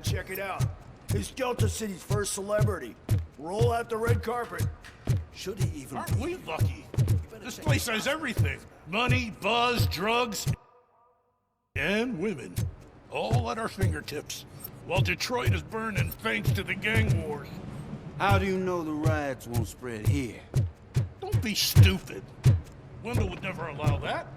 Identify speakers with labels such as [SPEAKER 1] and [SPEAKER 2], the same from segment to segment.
[SPEAKER 1] check it out. He's Delta City's first celebrity. Roll out the red carpet.
[SPEAKER 2] Should he even
[SPEAKER 3] Aren't we lucky? This place has everything. Money, buzz, drugs, and women. All at our fingertips. While Detroit is burning thanks to the gang wars.
[SPEAKER 4] How do you know the riots won't spread here?
[SPEAKER 3] Don't be stupid. Wendell would never allow that.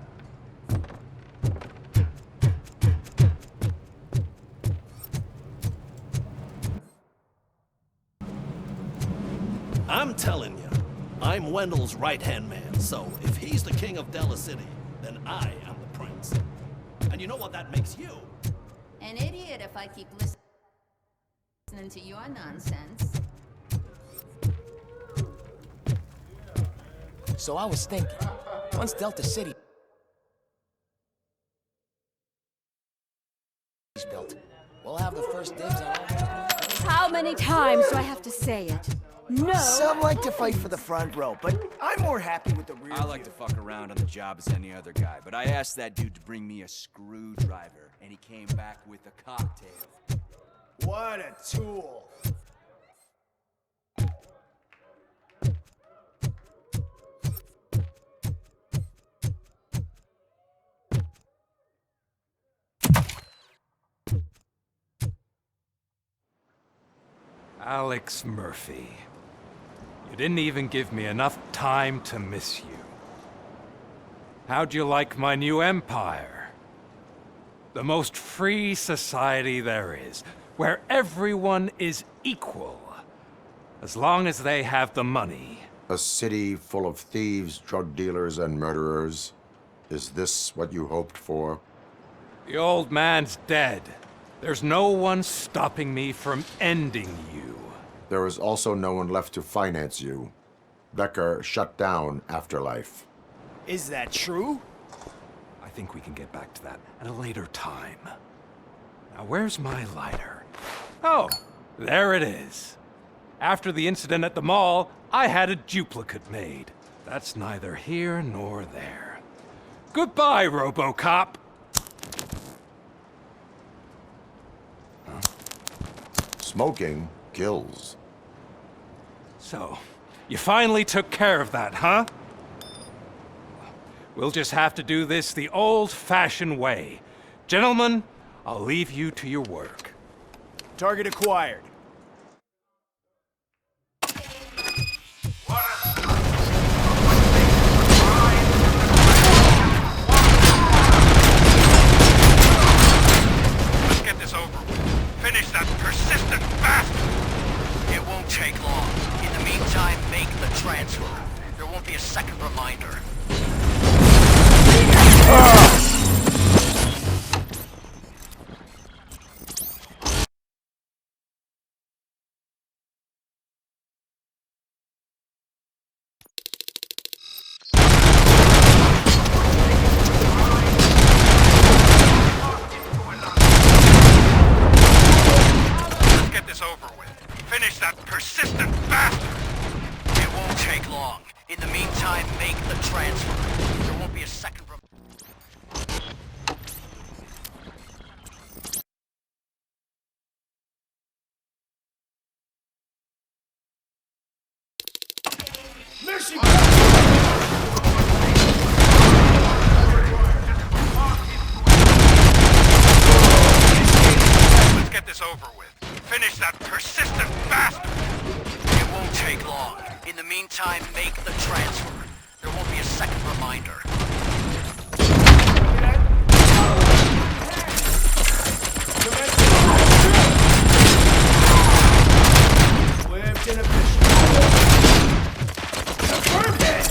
[SPEAKER 2] I'm telling you, I'm Wendell's right-hand man, so if he's the king of Delta City, then I am the prince. And you know what that makes you?
[SPEAKER 5] An idiot if I keep listening to your nonsense.
[SPEAKER 6] So I was thinking, once Delta City is built, we'll have the first dibs on all.
[SPEAKER 7] How many times do I have to say it? No!
[SPEAKER 1] Some like to fight for the front row, but I'm more happy with the rear
[SPEAKER 4] I like to
[SPEAKER 1] view.
[SPEAKER 4] fuck around on the job as any other guy, but I asked that dude to bring me a screwdriver, and he came back with a cocktail.
[SPEAKER 1] What a tool.
[SPEAKER 8] Alex Murphy. You didn't even give me enough time to miss you. How'd you like my new empire? The most free society there is, where everyone is equal, as long as they have the money.
[SPEAKER 9] A city full of thieves, drug dealers, and murderers. Is this what you hoped for?
[SPEAKER 8] The old man's dead. There's no one stopping me from ending you.
[SPEAKER 9] There is also no one left to finance you. Becker shut down Afterlife.
[SPEAKER 1] Is that true?
[SPEAKER 8] I think we can get back to that at a later time. Now, where's my lighter? Oh, there it is. After the incident at the mall, I had a duplicate made. That's neither here nor there. Goodbye, RoboCop!
[SPEAKER 9] Smoking kills.
[SPEAKER 8] So, you finally took care of that, huh? We'll just have to do this the old-fashioned way. Gentlemen, I'll leave you to your work.
[SPEAKER 1] Target acquired.
[SPEAKER 3] Let's get this over with. Finish that persistent bastard!
[SPEAKER 10] It won't take long. In the meantime, make the transfer. There won't be a second reminder.
[SPEAKER 3] Let's get this over with. Finish that persistent bastard!
[SPEAKER 10] It won't take long. In the meantime, make the transfer. There won't be a second reminder.
[SPEAKER 1] Mission
[SPEAKER 3] Let's get this over with. Finish that persistent bastard!
[SPEAKER 10] It won't take long. In the meantime, make the transfer. There won't be a second reminder.
[SPEAKER 1] Swift and efficient. Confirmed it!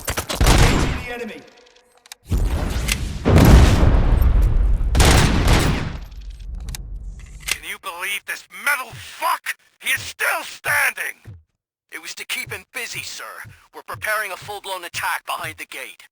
[SPEAKER 1] Engaging the enemy.
[SPEAKER 3] Can you believe this metal fuck? He is still standing!
[SPEAKER 10] It was to keep him busy, sir. We're preparing a full-blown attack behind the gate.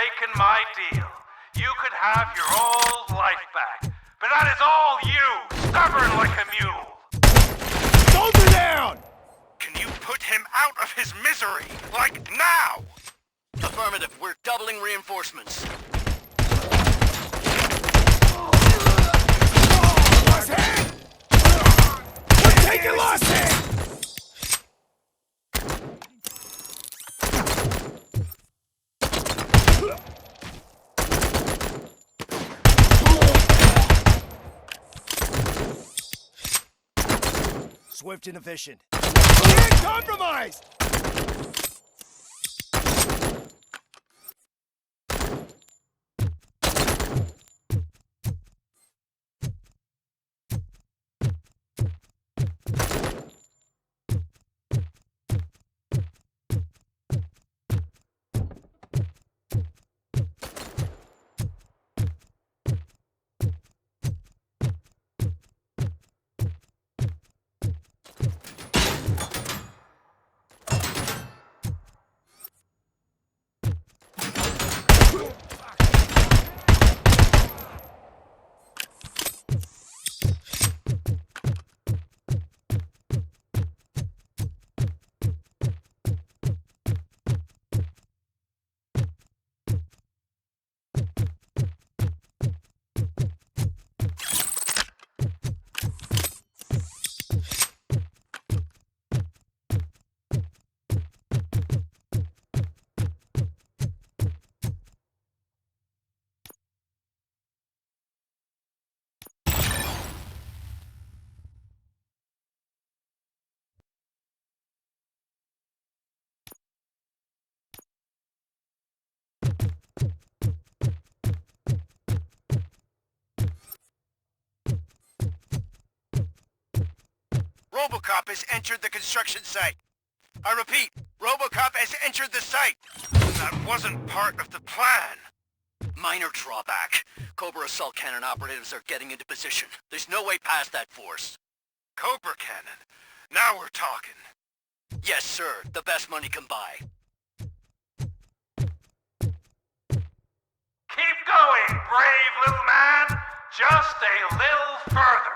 [SPEAKER 8] taken my deal, you could have your old life back. But that is all you, stubborn like a mule.
[SPEAKER 1] Soldier down!
[SPEAKER 10] Can you put him out of his misery? Like now? Affirmative. We're doubling reinforcements.
[SPEAKER 1] Lost hand! We're taking lost hand! Swift and efficient. Get compromised!
[SPEAKER 10] RoboCop has entered the construction site. I repeat, RoboCop has entered the site. That wasn't part of the plan. Minor drawback. Cobra assault cannon operatives are getting into position. There's no way past that force. Cobra cannon? Now we're talking. Yes, sir. The best money can buy.
[SPEAKER 8] Keep going, brave little man. Just a little further.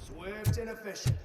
[SPEAKER 1] Swift and efficient.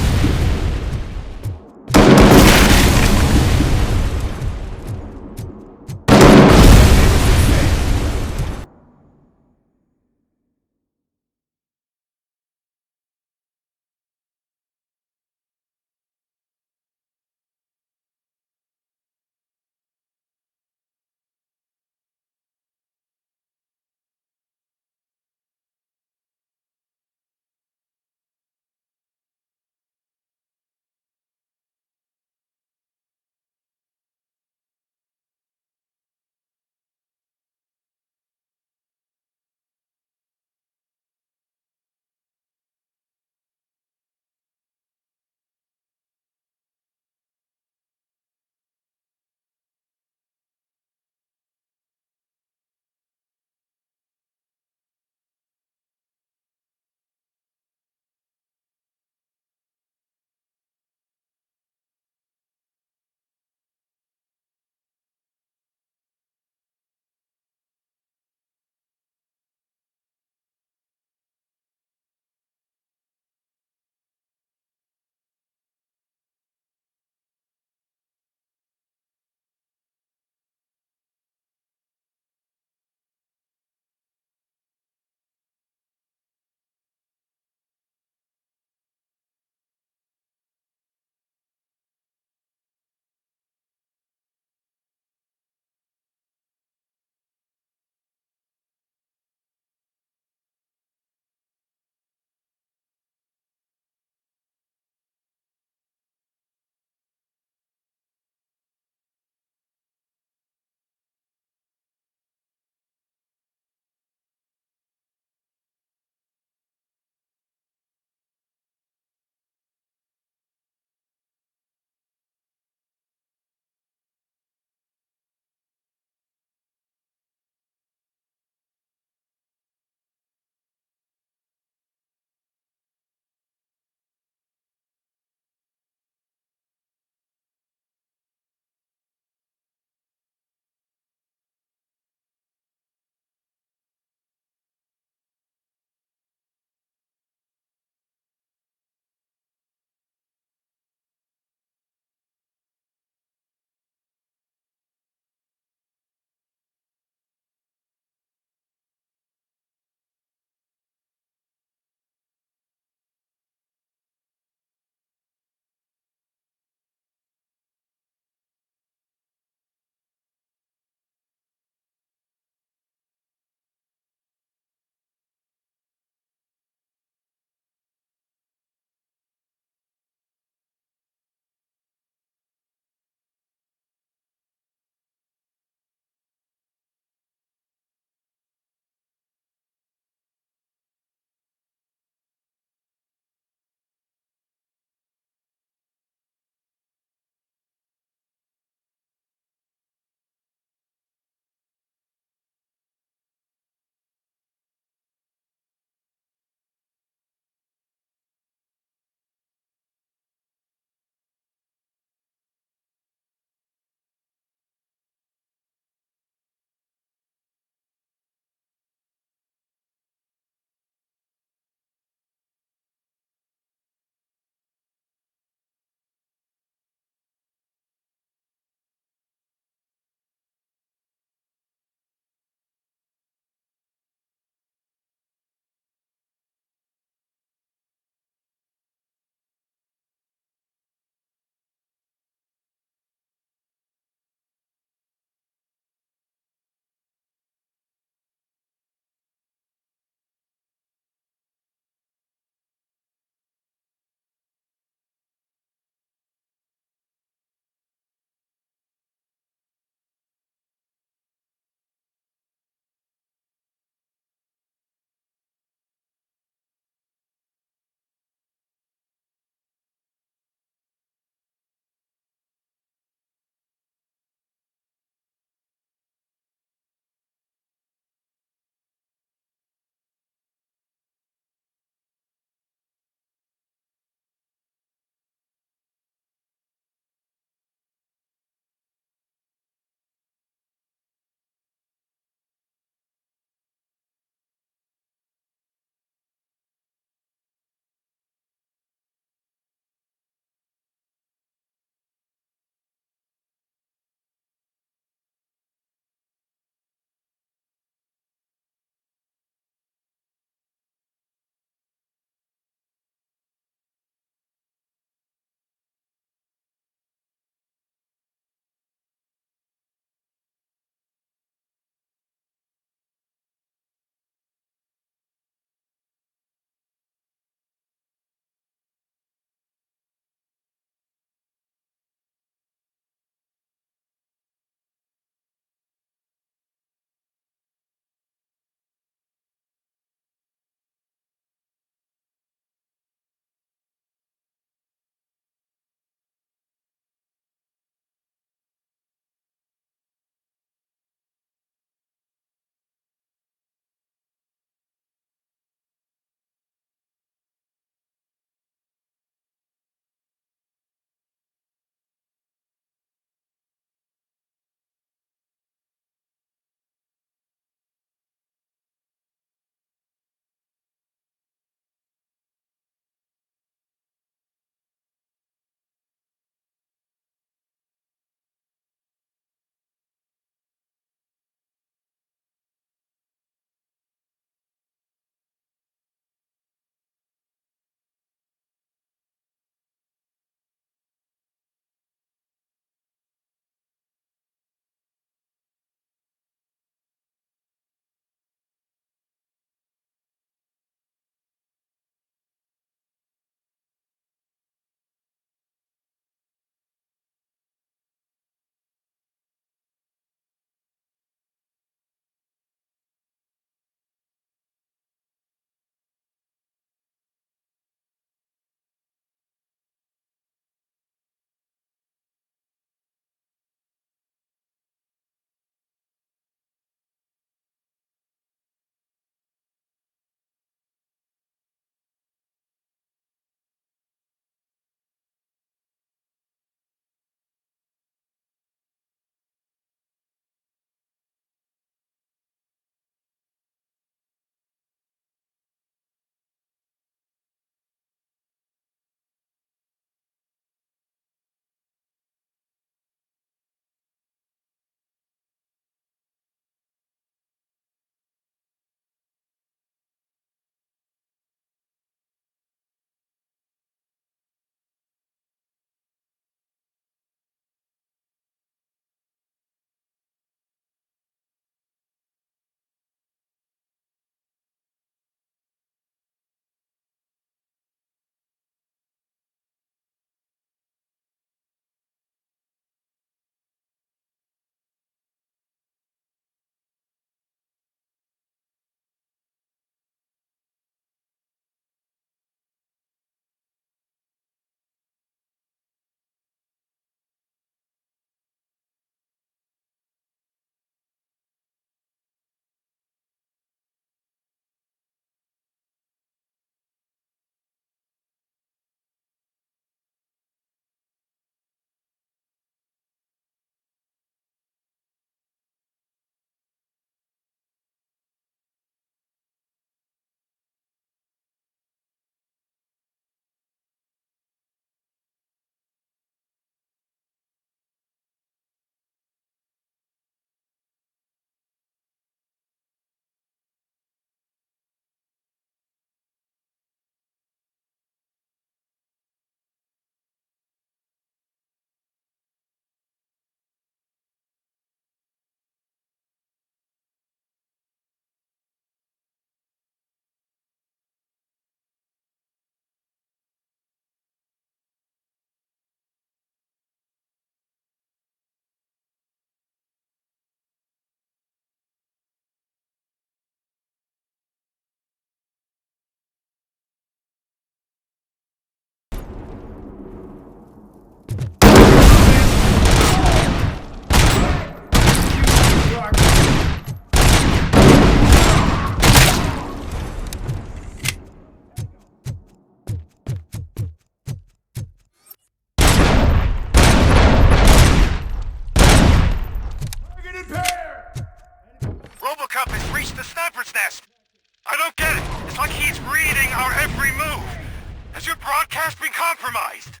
[SPEAKER 10] compromised!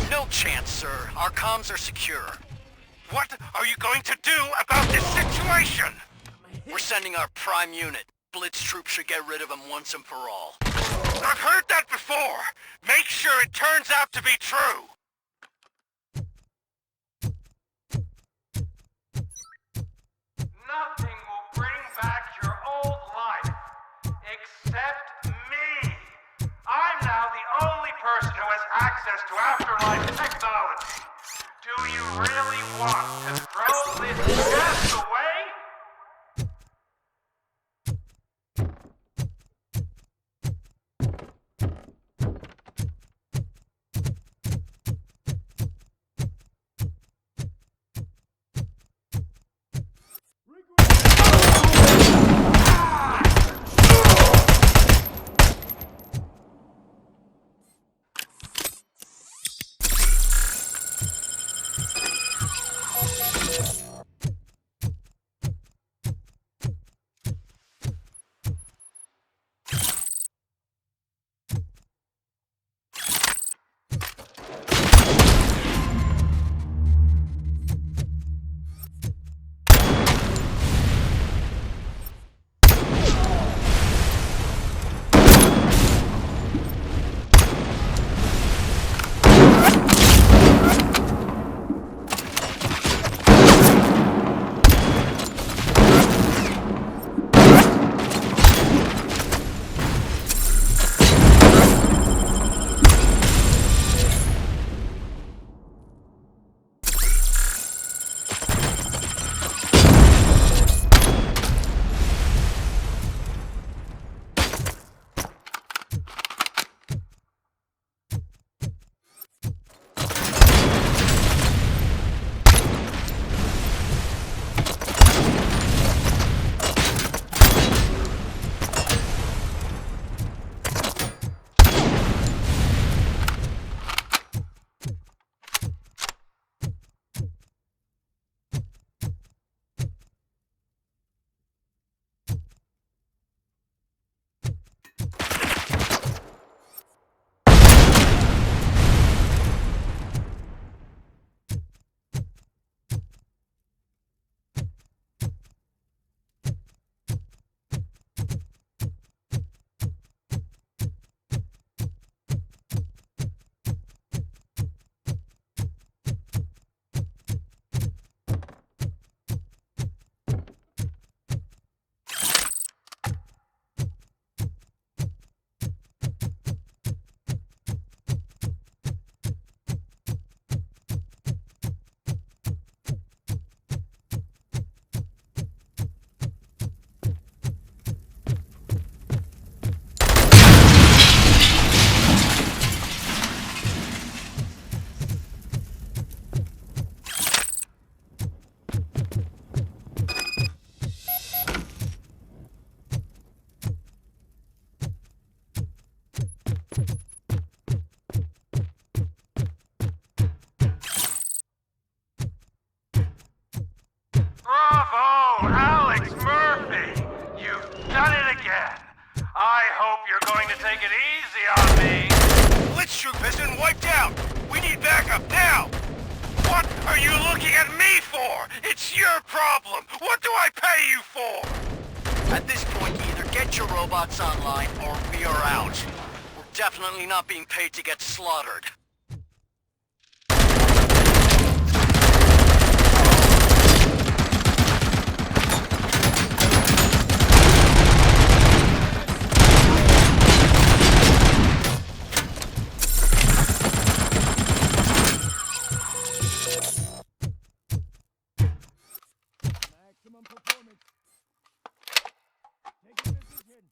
[SPEAKER 10] No chance, sir. Our comms are secure. What are you going to do about this situation? We're sending our prime unit. Blitz troops should get rid of him once and for all. I've heard that before! Make sure it turns out to be true!
[SPEAKER 11] Nothing will bring back your old life, except me. I'm now the only person who has access to afterlife technology. Do you really want to throw this gas away?
[SPEAKER 10] Definitely not being paid to get slaughtered.
[SPEAKER 1] Maximum performance. Take a decision.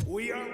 [SPEAKER 1] We are...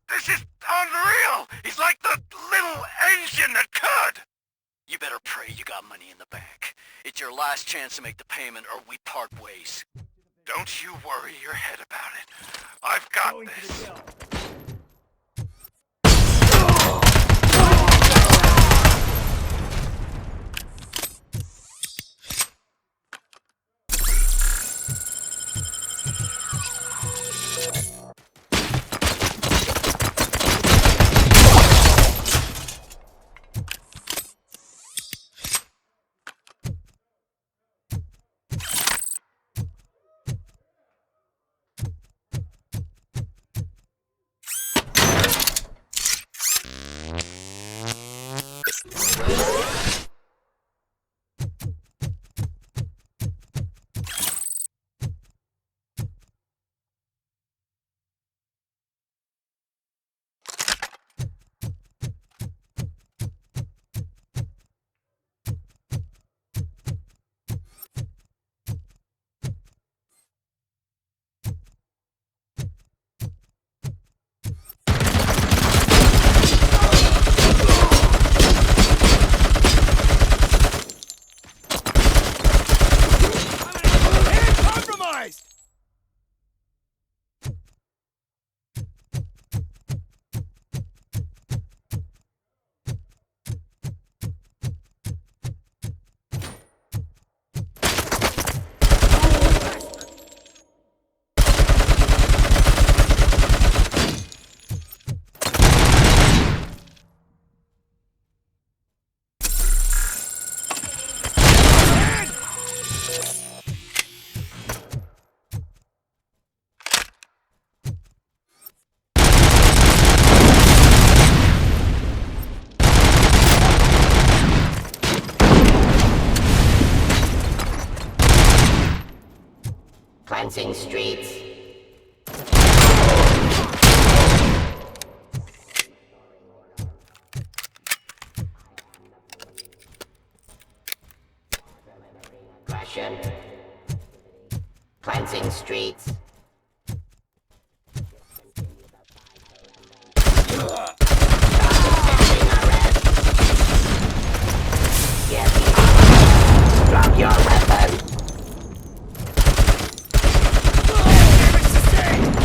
[SPEAKER 10] This is unreal! He's like the little engine that could! You better pray you got money in the bank. It's your last chance to make the payment or we part ways. Don't you worry your head about it. I've got this.
[SPEAKER 12] Cleansing streets.
[SPEAKER 5] prosecution. Cleansing streets. Drop your weapon! Exorcising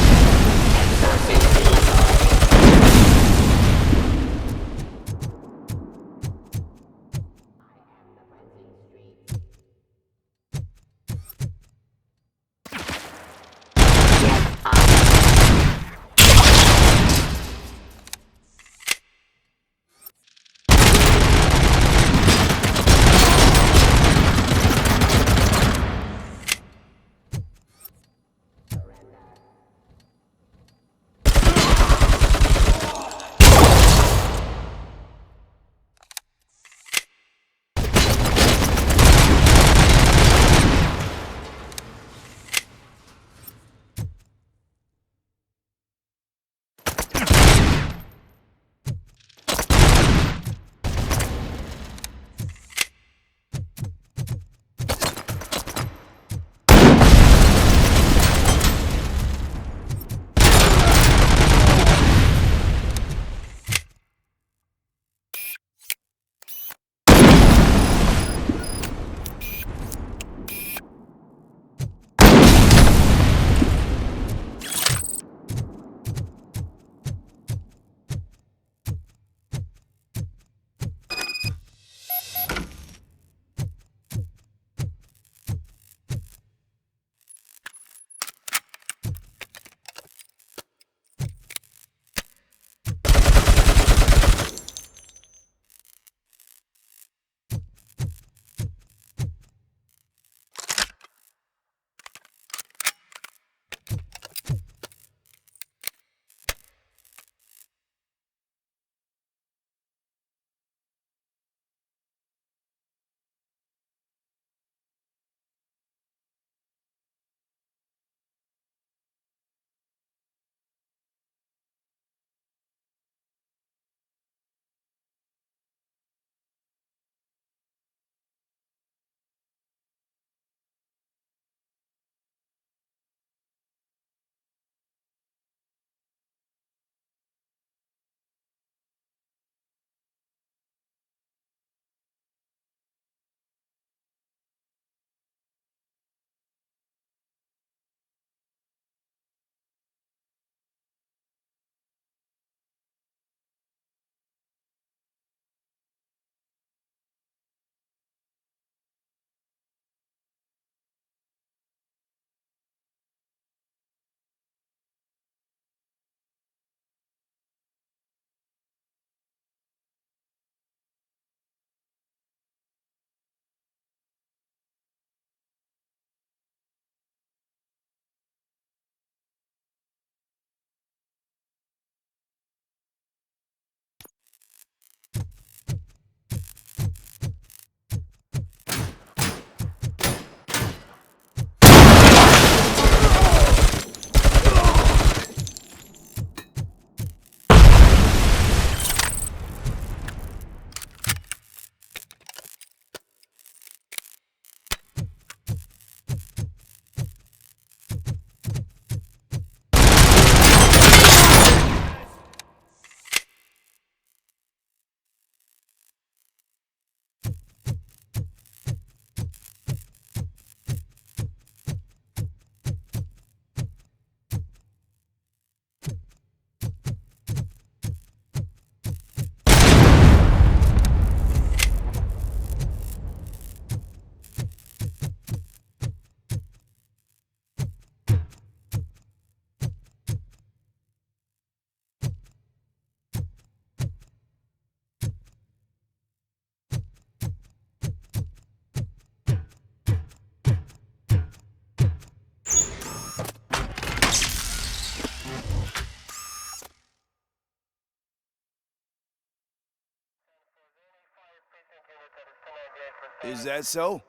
[SPEAKER 1] Is that so?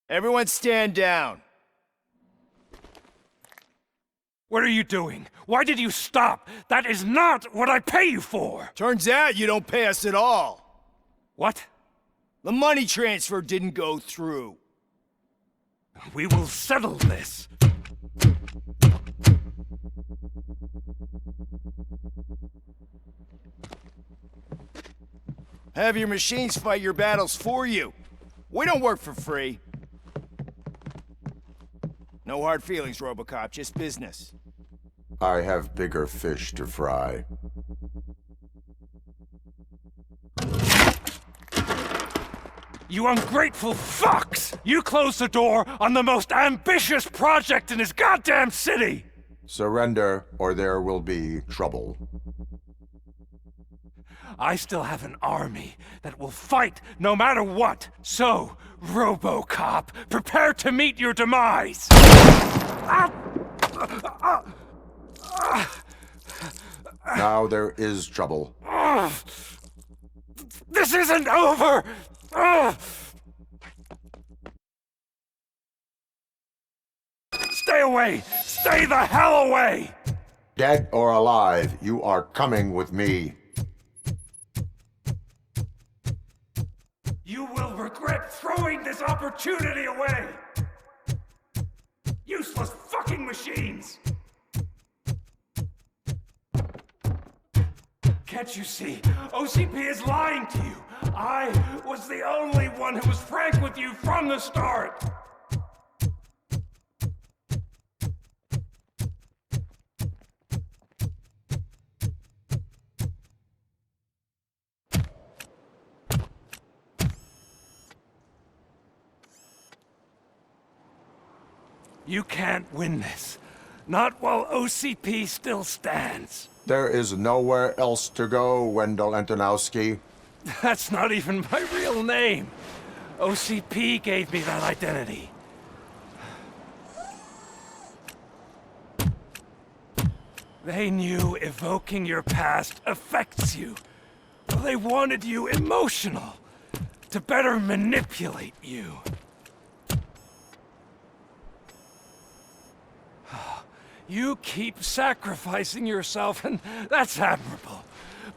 [SPEAKER 1] Everyone stand down.
[SPEAKER 8] What are you doing? Why did you stop? That is not what I pay you for!
[SPEAKER 1] Turns out you don't pay us at all.
[SPEAKER 8] What?
[SPEAKER 1] The money transfer didn't go through.
[SPEAKER 8] We will settle this.
[SPEAKER 1] Have your machines fight your battles for you. We don't work for free. No hard feelings, RoboCop, just business.
[SPEAKER 9] I have bigger fish to fry.
[SPEAKER 8] You ungrateful fucks! You closed the door on the most ambitious project in this goddamn city!
[SPEAKER 9] Surrender, or there will be trouble.
[SPEAKER 8] I still have an army that will fight no matter what. So, RoboCop, prepare to meet your demise!
[SPEAKER 9] Now there is trouble.
[SPEAKER 8] This isn't over! Stay away! Stay the hell away!
[SPEAKER 9] Dead or alive, you are coming with me.
[SPEAKER 8] You will regret throwing this opportunity away! Useless fucking machines! Can't you see? OCP is lying to you! I was the only one who was frank with you from the start! You can't win this. Not while OCP still stands.
[SPEAKER 9] There is nowhere else to go, Wendell Antonowski.
[SPEAKER 8] That's not even my real name. OCP gave me that identity. They knew evoking your past affects you. They wanted you emotional, to better manipulate you. You keep sacrificing yourself, and that's admirable.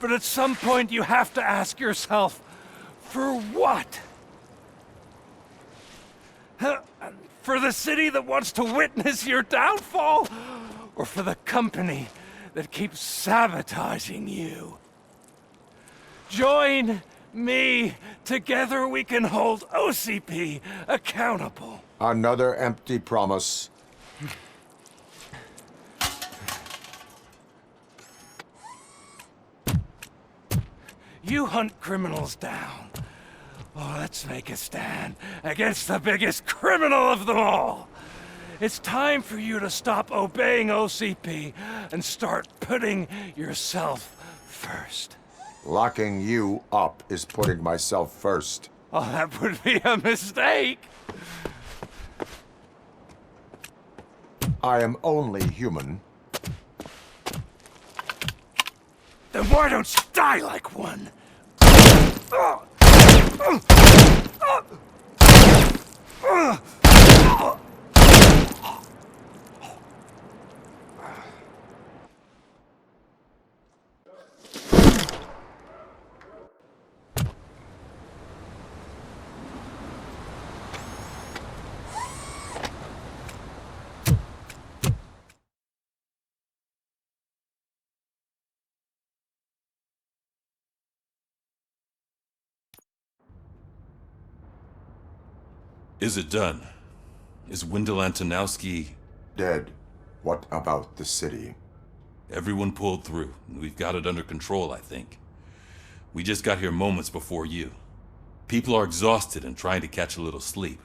[SPEAKER 8] But at some point you have to ask yourself, for what? For the city that wants to witness your downfall? Or for the company that keeps sabotaging you? Join me. Together we can hold OCP accountable.
[SPEAKER 9] Another empty promise.
[SPEAKER 8] You hunt criminals down. Oh, let's make a stand against the biggest criminal of them all. It's time for you to stop obeying OCP and start putting yourself first.
[SPEAKER 9] Locking you up is putting myself first.
[SPEAKER 8] Oh, that would be a mistake.
[SPEAKER 9] I am only human.
[SPEAKER 8] Then why don't you die like one?
[SPEAKER 12] Is it done? Is Wendell Antonowski...
[SPEAKER 9] Dead. What about the city?
[SPEAKER 12] Everyone pulled through. We've got it under control, I think. We just got here moments before you. People are exhausted and trying to catch a little sleep.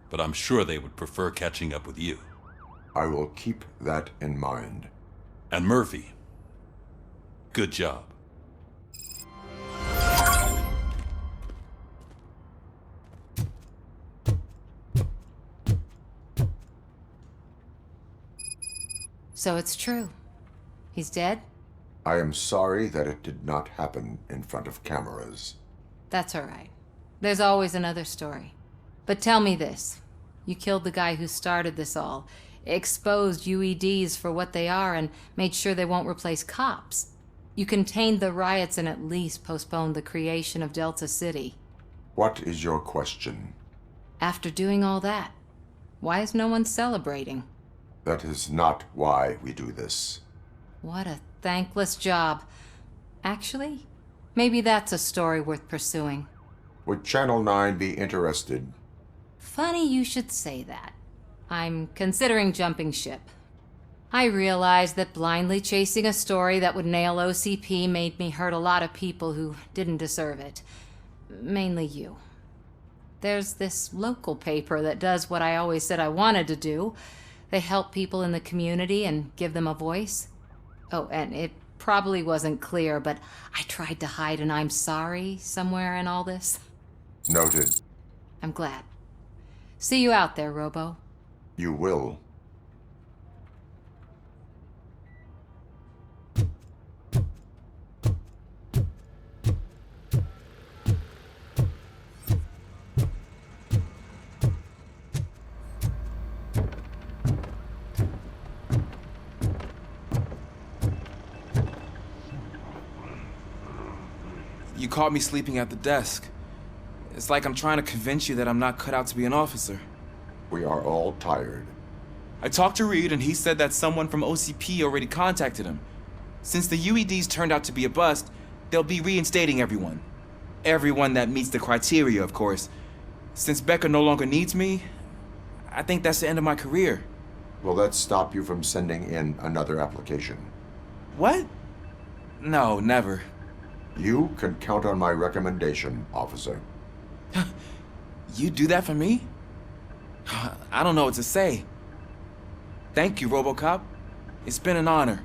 [SPEAKER 12] But I'm sure they would prefer catching up with you.
[SPEAKER 9] I will keep that in mind.
[SPEAKER 12] And Murphy, good job.
[SPEAKER 5] So it's true. He's dead?
[SPEAKER 9] I am sorry that it did not happen in front of cameras.
[SPEAKER 5] That's all right. There's always another story. But tell me this. You killed the guy who started this all, exposed UEDs for what they are, and made sure they won't replace cops. You contained the riots and at least postponed the creation of Delta City.
[SPEAKER 9] What is your question?
[SPEAKER 5] After doing all that, Why is no one celebrating?
[SPEAKER 9] That is not why we do this.
[SPEAKER 5] What a thankless job. Actually, maybe that's a story worth pursuing.
[SPEAKER 9] Would Channel 9 be interested?
[SPEAKER 5] Funny you should say that. I'm considering jumping ship. I realized that blindly chasing a story that would nail OCP made me hurt a lot of people who didn't deserve it. Mainly you. There's this local paper that does what I always said I wanted to do. They help people in the community and give them a voice. Oh, and it probably wasn't clear, but I tried to hide an I'm sorry somewhere in all this.
[SPEAKER 9] Noted.
[SPEAKER 5] I'm glad. See you out there, Robo.
[SPEAKER 9] You will.
[SPEAKER 13] You caught me sleeping at the desk. It's like I'm trying to convince you that I'm not cut out to be an officer.
[SPEAKER 9] We are all tired.
[SPEAKER 13] I talked to Reed and he said that someone from OCP already contacted him. Since the UEDs turned out to be a bust, they'll be reinstating everyone. Everyone that meets the criteria, of course. Since Becca no longer needs me, I think that's the end of my career.
[SPEAKER 9] Will that stop you from sending in another application?
[SPEAKER 13] What? No, never.
[SPEAKER 9] You can count on my recommendation, officer.
[SPEAKER 13] You do that for me? I don't know what to say. Thank you, RoboCop. It's been an honor.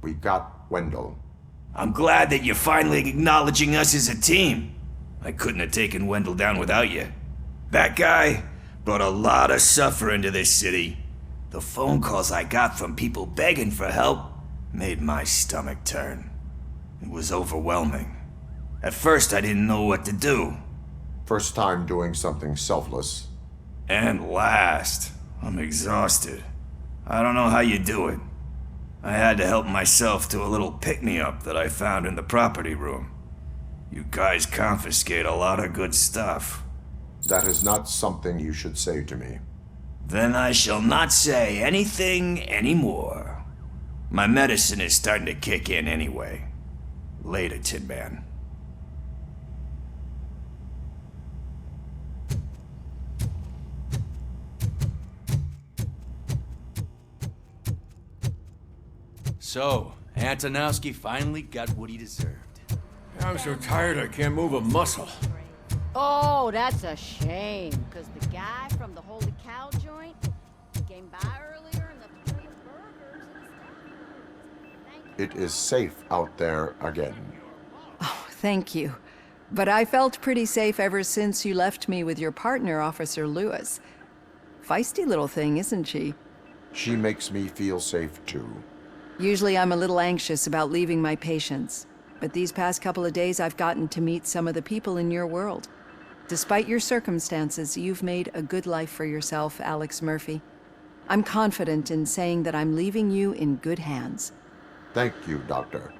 [SPEAKER 9] We got Wendell.
[SPEAKER 10] I'm glad that you're finally acknowledging us as a team. I couldn't have taken Wendell down without you. That guy brought a lot of suffering to this city. The phone calls I got from people begging for help made my stomach turn. It was overwhelming. At first, I didn't know what to do.
[SPEAKER 9] First time doing something selfless.
[SPEAKER 10] And last, I'm exhausted. I don't know how you do it. I had to help myself to a little pick-me-up that I found in the property room. You guys confiscate a lot of good stuff.
[SPEAKER 9] That is not something you should say to me.
[SPEAKER 10] Then I shall not say anything anymore. My medicine is starting to kick in anyway. Later, Tin Man.
[SPEAKER 4] So, Antonowski finally got what he deserved.
[SPEAKER 14] I'm so tired I can't move a muscle.
[SPEAKER 7] Oh, that's a shame, because the guy from the Holy Cow joint came by earlier and the plate of burgers and stuff.
[SPEAKER 9] It is safe out there again.
[SPEAKER 15] Oh, thank you. But I felt pretty safe ever since you left me with your partner, Officer Lewis. Feisty little thing, isn't she?
[SPEAKER 9] She makes me feel safe too.
[SPEAKER 15] Usually I'm a little anxious about leaving my patients, but these past couple of days I've gotten to meet some of the people in your world. Despite your circumstances, you've made a good life for yourself, Alex Murphy. I'm confident in saying that I'm leaving you in good hands.
[SPEAKER 9] Thank you, Doctor.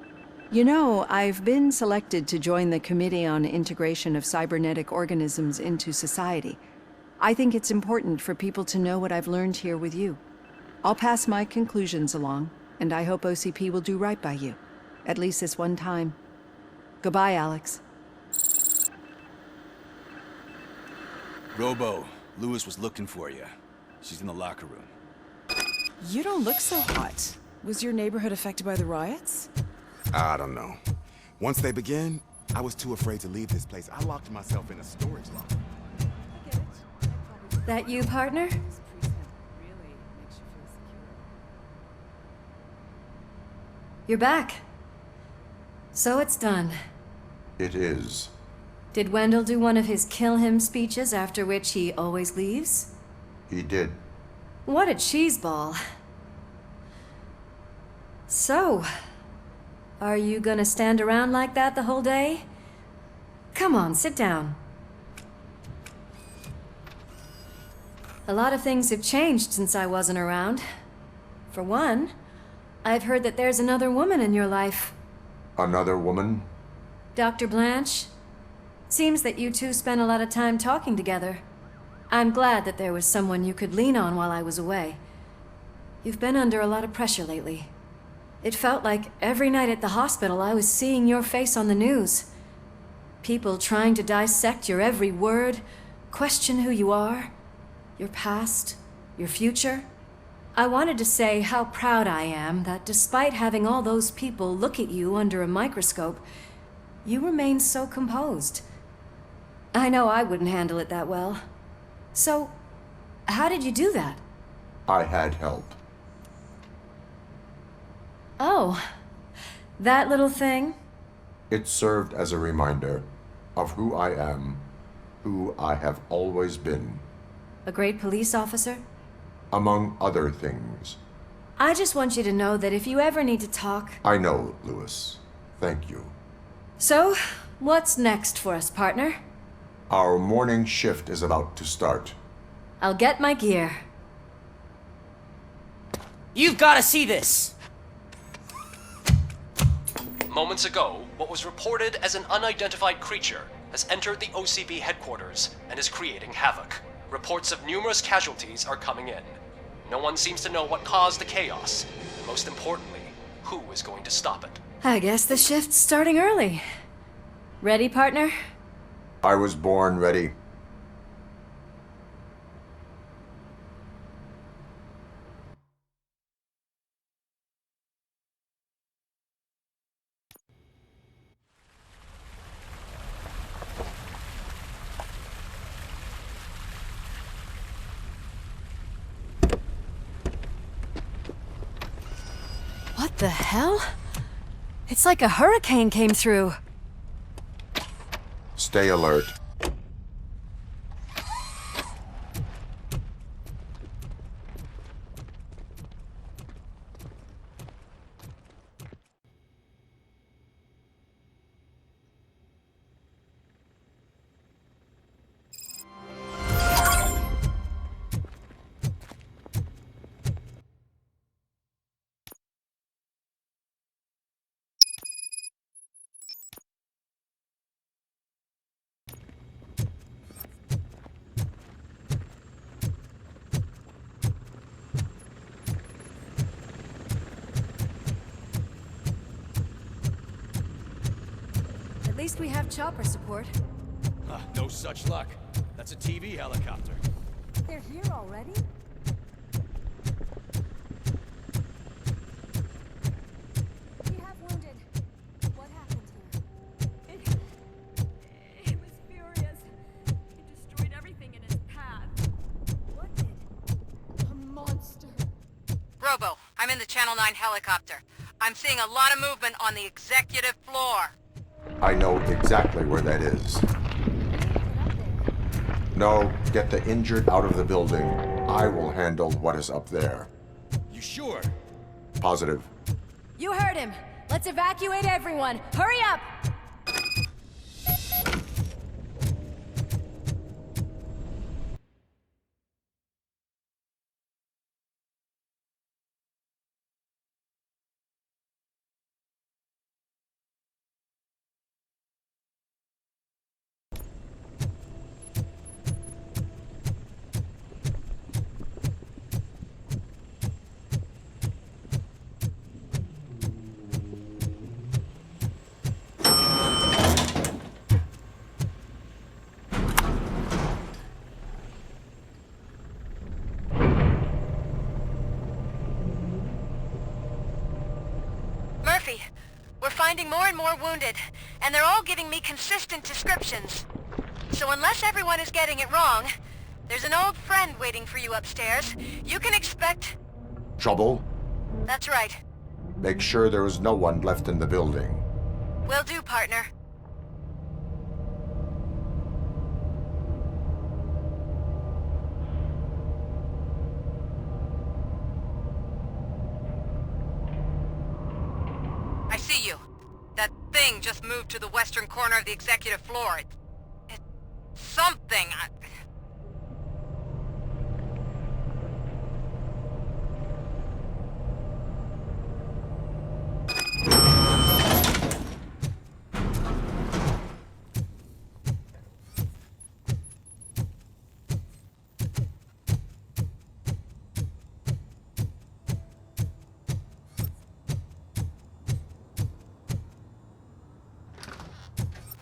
[SPEAKER 15] You know, I've been selected to join the Committee on Integration of Cybernetic Organisms into Society. I think it's important for people to know what I've learned here with you. I'll pass my conclusions along, and I hope OCP will do right by you. At least this one time. Goodbye, Alex.
[SPEAKER 4] Robo, Lewis was looking for you. She's in the locker room.
[SPEAKER 16] You don't look so hot. Was your neighborhood affected by the riots?
[SPEAKER 17] I don't know. Once they began, I was too afraid to leave this place. I locked myself in a storage locker.
[SPEAKER 18] That you, partner? You're back. So it's done.
[SPEAKER 9] It is.
[SPEAKER 18] Did Wendell do one of his kill him speeches after which he always leaves?
[SPEAKER 9] He did.
[SPEAKER 18] What a cheeseball. So, are you gonna stand around like that the whole day? Come on, sit down. A lot of things have changed since I wasn't around. For one, I've heard that there's another woman in your life.
[SPEAKER 9] Another woman?
[SPEAKER 18] Dr. Blanche? Seems that you two spent a lot of time talking together. I'm glad that there was someone you could lean on while I was away. You've been under a lot of pressure lately. It felt like every night at the hospital I was seeing your face on the news. People trying to dissect your every word, question who you are, your past, your future. I wanted to say how proud I am that despite having all those people look at you under a microscope, you remain so composed. I know I wouldn't handle it that well. So, how did you do that?
[SPEAKER 9] I had help.
[SPEAKER 18] Oh, that little thing?
[SPEAKER 9] It served as a reminder of who I am, who I have always been.
[SPEAKER 18] A great police officer?
[SPEAKER 9] Among other things.
[SPEAKER 18] I just want you to know that if you ever need to talk...
[SPEAKER 9] I know, Lewis. Thank you.
[SPEAKER 18] So, what's next for us, partner?
[SPEAKER 9] Our morning shift is about to start.
[SPEAKER 18] I'll get my gear.
[SPEAKER 6] You've got to see this!
[SPEAKER 19] Moments ago, what was reported as an unidentified creature has entered the OCB headquarters and is creating havoc. Reports of numerous casualties are coming in. No one seems to know what caused the chaos, and most importantly, who is going to stop it.
[SPEAKER 18] I guess the shift's starting early. Ready, partner?
[SPEAKER 9] I was born ready.
[SPEAKER 18] What the hell? It's like a hurricane came through.
[SPEAKER 9] Stay alert.
[SPEAKER 18] At least we have chopper support.
[SPEAKER 2] No such luck. That's a TV helicopter.
[SPEAKER 18] They're here already? We have wounded. What happened here?
[SPEAKER 7] It was furious. It destroyed everything in its path.
[SPEAKER 18] What did?
[SPEAKER 7] A monster.
[SPEAKER 20] Robo, I'm in the Channel 9 helicopter. I'm seeing a lot of movement on the executive floor.
[SPEAKER 9] I know exactly where that is. No, get the injured out of the building. I will handle what is up there.
[SPEAKER 6] You sure?
[SPEAKER 9] Positive.
[SPEAKER 18] You heard him. Let's evacuate everyone. Hurry up!
[SPEAKER 20] We're finding more and more wounded, and they're all giving me consistent descriptions. So unless everyone is getting it wrong, there's an old friend waiting for you upstairs. You can expect...
[SPEAKER 9] Trouble?
[SPEAKER 20] That's right.
[SPEAKER 9] Make sure there is no one left in the building.
[SPEAKER 20] Will do, partner. just moved to the western corner of the executive floor. It's something.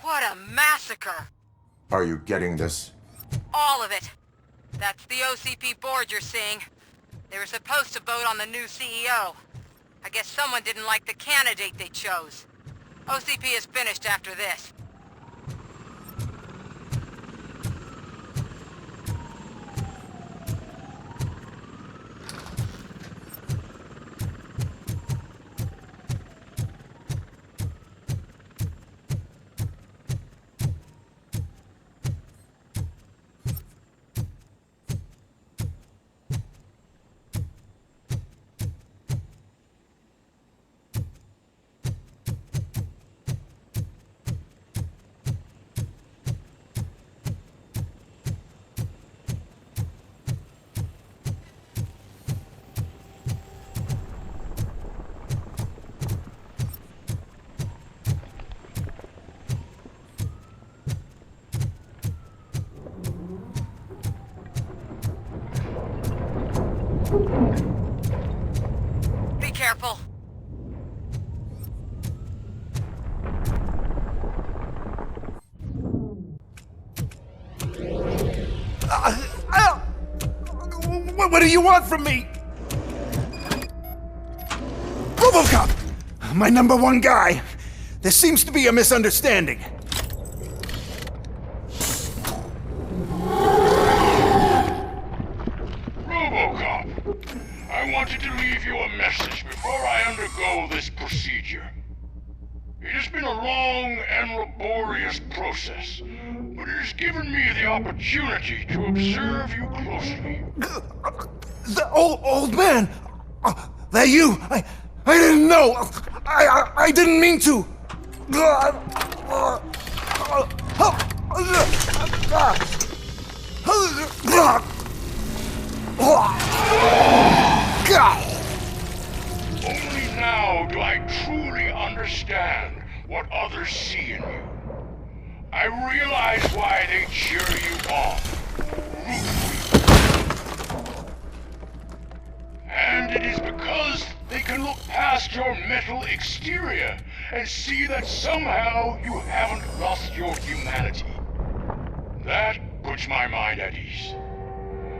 [SPEAKER 20] What a massacre!
[SPEAKER 9] Are you getting this?
[SPEAKER 20] All of it. That's the OCP board you're seeing. They were supposed to vote on the new CEO. I guess someone didn't like the candidate they chose. OCP is finished after this. Be careful.
[SPEAKER 1] What do you want from me? RoboCop! My #1 guy. There seems to be a misunderstanding.
[SPEAKER 3] RoboCop, I wanted to leave you a message before I undergo this procedure. It has been a long and laborious process, but it has given me the opportunity to observe you closely.
[SPEAKER 1] The old man! That you! I didn't know! I didn't mean to!
[SPEAKER 3] Only now do I truly understand what others see in you. I realize why they cheer you on, root for you. And it is because they can look past your metal exterior and see that somehow you haven't lost your humanity. That puts my mind at ease.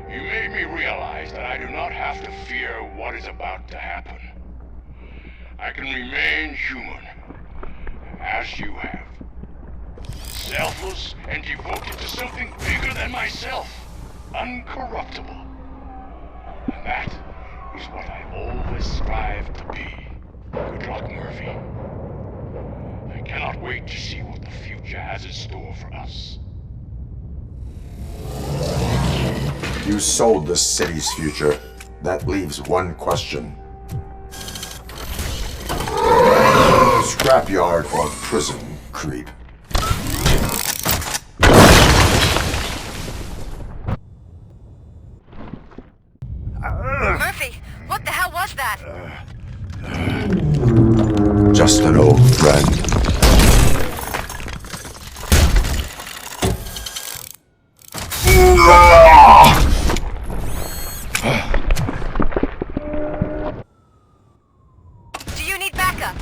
[SPEAKER 3] You made me realize that I do not have to fear what is about to happen. I can remain human, as you have. Selfless and devoted to something bigger than myself. Uncorruptible. And that is what I always strive to be. Good luck, Murphy. I cannot wait to see what the future has in store for us.
[SPEAKER 9] You sold the city's future. That leaves one question. Scrapyard or prison, creep?
[SPEAKER 20] Murphy, what the hell was that?
[SPEAKER 9] Just an old friend.
[SPEAKER 20] Do you need backup?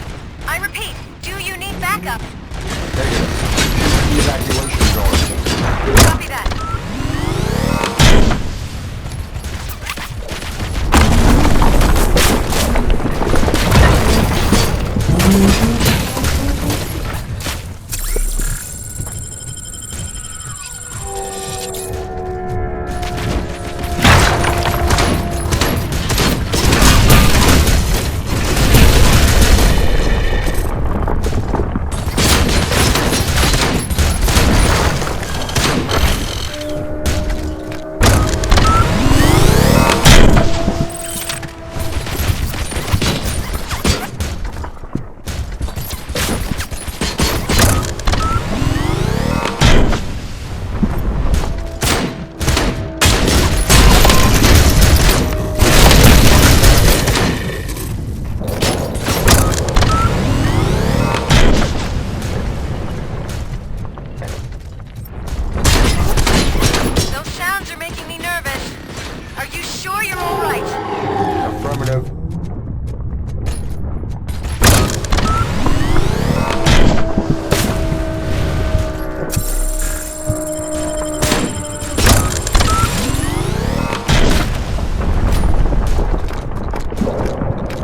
[SPEAKER 20] I repeat, do you need backup?
[SPEAKER 9] Evacuation door.
[SPEAKER 20] Copy that.
[SPEAKER 9] Affirmative.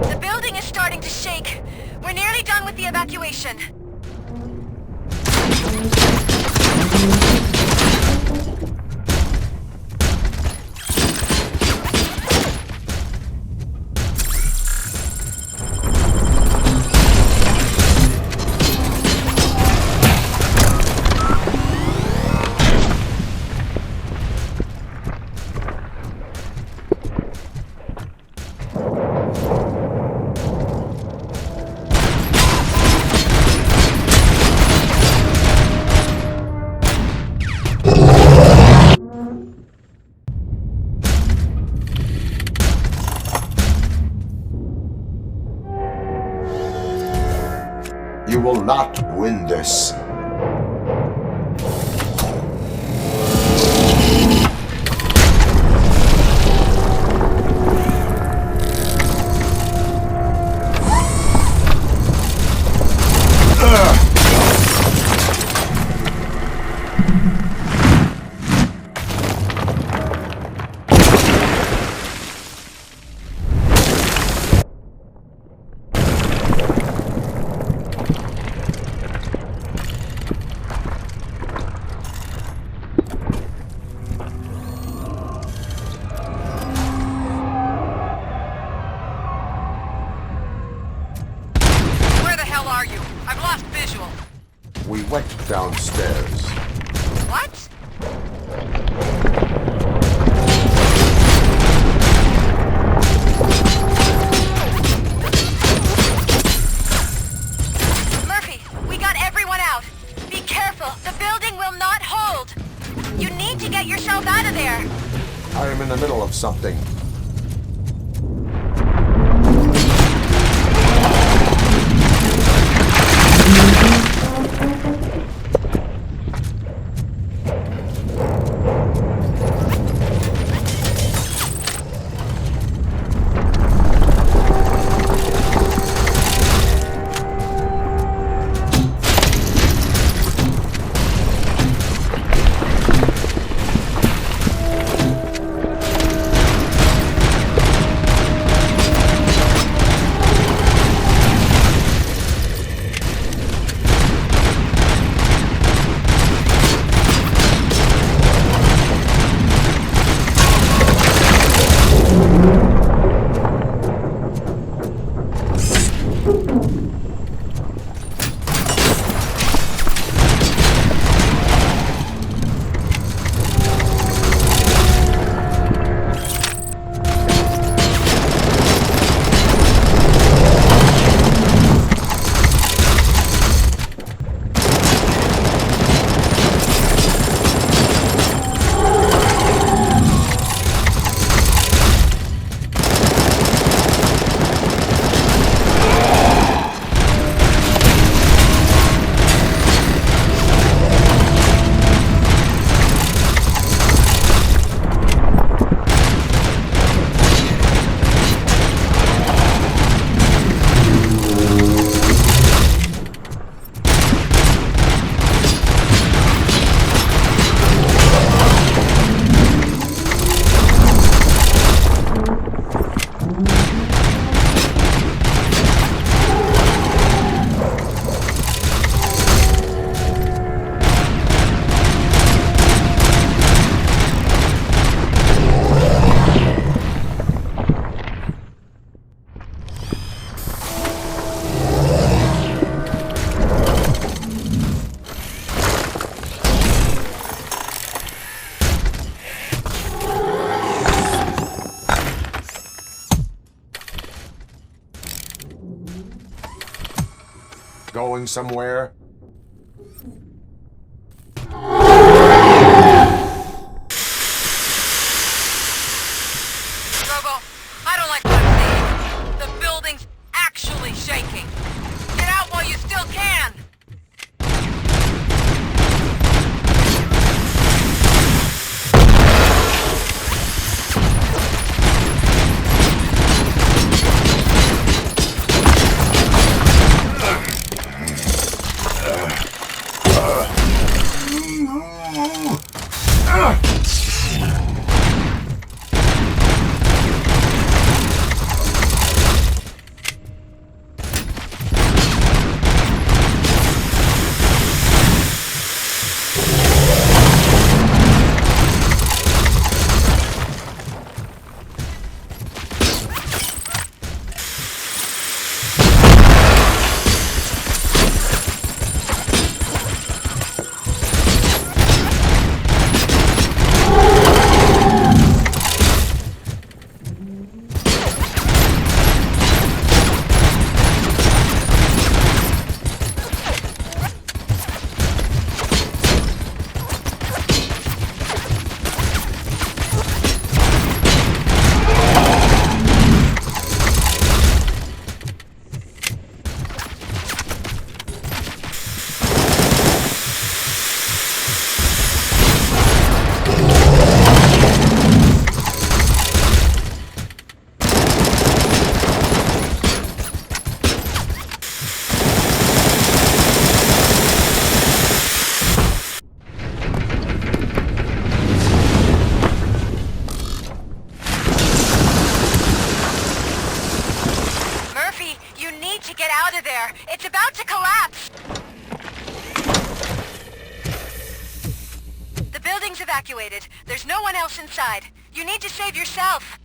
[SPEAKER 20] The building is starting to shake. We're nearly done with the evacuation.
[SPEAKER 9] You will not win this. We went downstairs.
[SPEAKER 20] What? Murphy, we got everyone out. Be careful. The building will not hold. You need to get yourself out of there.
[SPEAKER 9] I am in the middle of something. Going somewhere?
[SPEAKER 20] Robo, I don't like what I'm seeing. The building's actually shaking. Get out while you still can. there. It's about to collapse. The building's evacuated. There's no one else inside. You need to save yourself.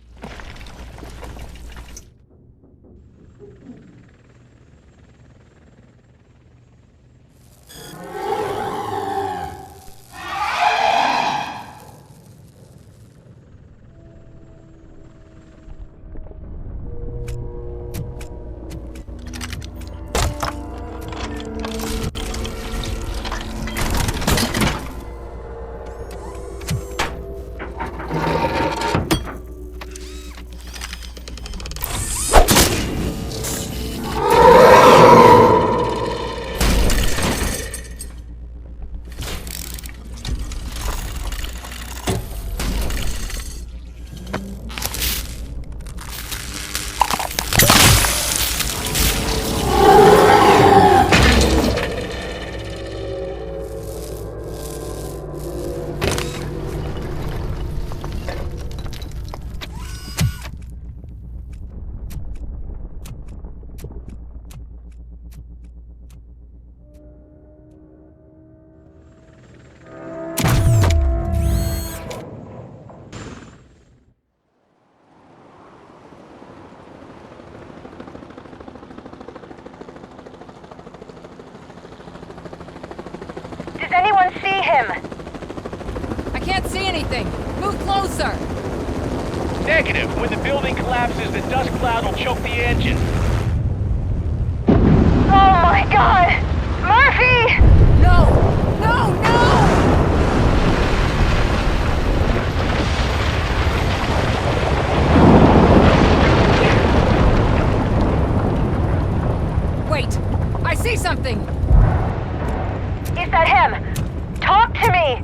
[SPEAKER 7] Anyone see him?
[SPEAKER 5] I can't see anything. Move closer.
[SPEAKER 11] Negative. When the building collapses, the dust cloud will choke the engine.
[SPEAKER 7] Oh my god! Murphy!
[SPEAKER 5] No! No, no! Wait! I see something!
[SPEAKER 7] Is that him? Talk to me!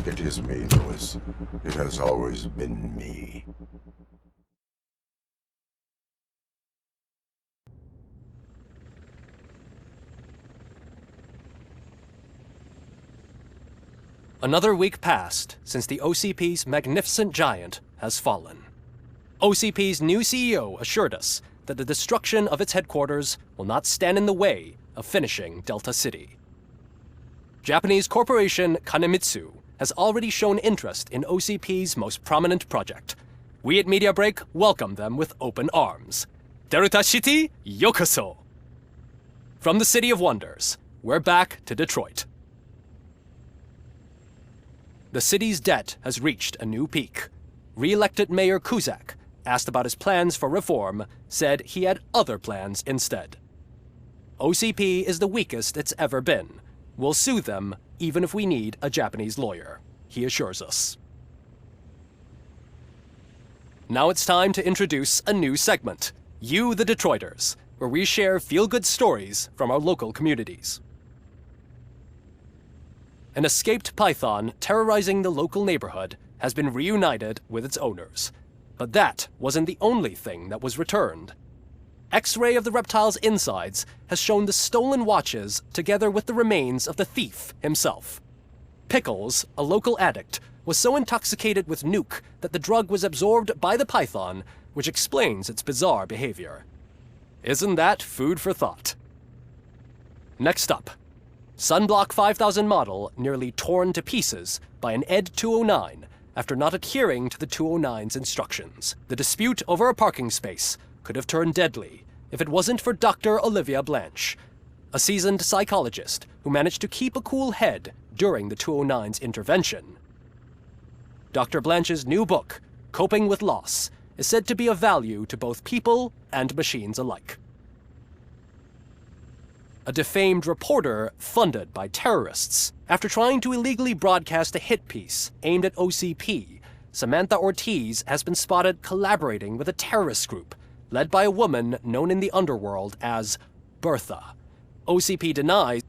[SPEAKER 9] It is me, Louis. It has always been me.
[SPEAKER 19] Another week passed since the OCP's magnificent giant has fallen. OCP's new CEO assured us that the destruction of its headquarters will not stand in the way of finishing Delta City. Japanese corporation Kanemitsu has already shown interest in OCP's most prominent project. We at Media Break welcome them with open arms. Delta City, yokoso! From the City of Wonders, we're back to Detroit. The city's debt has reached a new peak. Re-elected Mayor Cusack, asked about his plans for reform, said he had other plans instead. OCP is the weakest it's ever been. We'll sue them even if we need a Japanese lawyer, he assures us. Now it's time to introduce a new segment, You the Detroiters, where we share feel-good stories from our local communities. An escaped python terrorizing the local neighborhood has been reunited with its owners. But that wasn't the only thing that was returned. X-ray of the reptile's insides has shown the stolen watches together with the remains of the thief himself. Pickles, a local addict, was so intoxicated with nuke that the drug was absorbed by the python, which explains its bizarre behavior. Isn't that food for thought? Next up, Sunblock 5000 model nearly torn to pieces by an ED 209 after not adhering to the 209's instructions. The dispute over a parking space could have turned deadly if it wasn't for Dr. Olivia Blanche, a seasoned psychologist who managed to keep a cool head during the 209's intervention. Dr. Blanche's new book, Coping with Loss, is said to be of value to both people and machines alike. A defamed reporter funded by terrorists. After trying to illegally broadcast a hit piece aimed at OCP, Samantha Ortiz has been spotted collaborating with a terrorist group led by a woman known in the underworld as Bertha. OCP denies.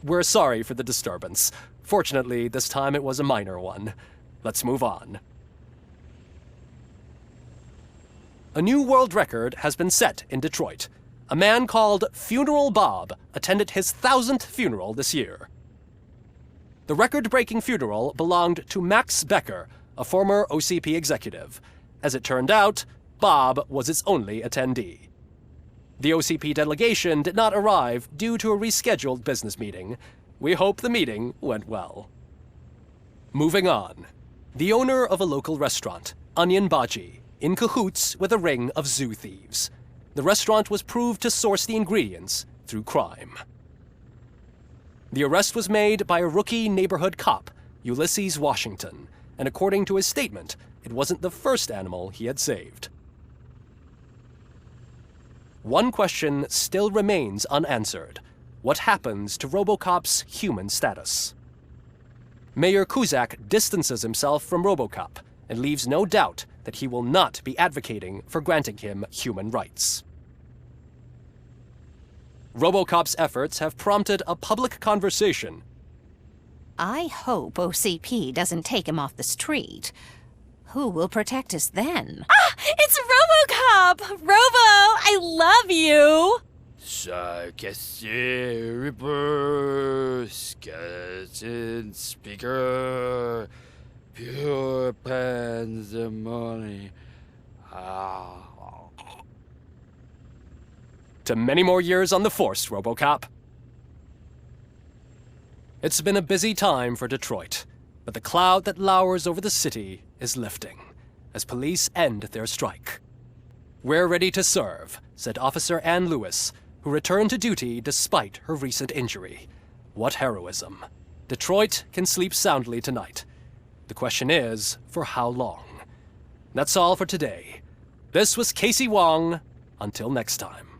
[SPEAKER 19] We're sorry for the disturbance. Fortunately, this time it was a minor one. Let's move on. A new world record has been set in Detroit. A man called Funeral Bob attended his 1000th funeral this year. The record-breaking funeral belonged to Max Becker, a former OCP executive. As it turned out, Bob was its only attendee. The OCP delegation did not arrive due to a rescheduled business meeting. We hope the meeting went well. Moving on. The owner of a local restaurant, Onion Baji, in cahoots with a ring of zoo thieves. The restaurant was proved to source the ingredients through crime. The arrest was made by a rookie neighborhood cop, Ulysses Washington, and according to his statement, it wasn't the first animal he had saved. One question still remains unanswered. What happens to RoboCop's human status? Mayor Cusack distances himself from RoboCop and leaves no doubt that he will not be advocating for granting him human rights. RoboCop's efforts have prompted a public conversation.
[SPEAKER 2] I hope OCP doesn't take him off the street. Who will protect us then?
[SPEAKER 21] Ah! It's RoboCop! Robo, I love you!
[SPEAKER 22] Sarcastic Reaper, skeleton speaker, pure pandemonium.
[SPEAKER 19] To many more years on the force, RoboCop. It's been a busy time for Detroit, but the cloud that lowers over the city is lifting as police end their strike. "We're ready to serve," said Officer Ann Lewis, who returned to duty despite her recent injury. What heroism. Detroit can sleep soundly tonight. The question is, for how long? That's all for today. This was Casey Wong. Until next time.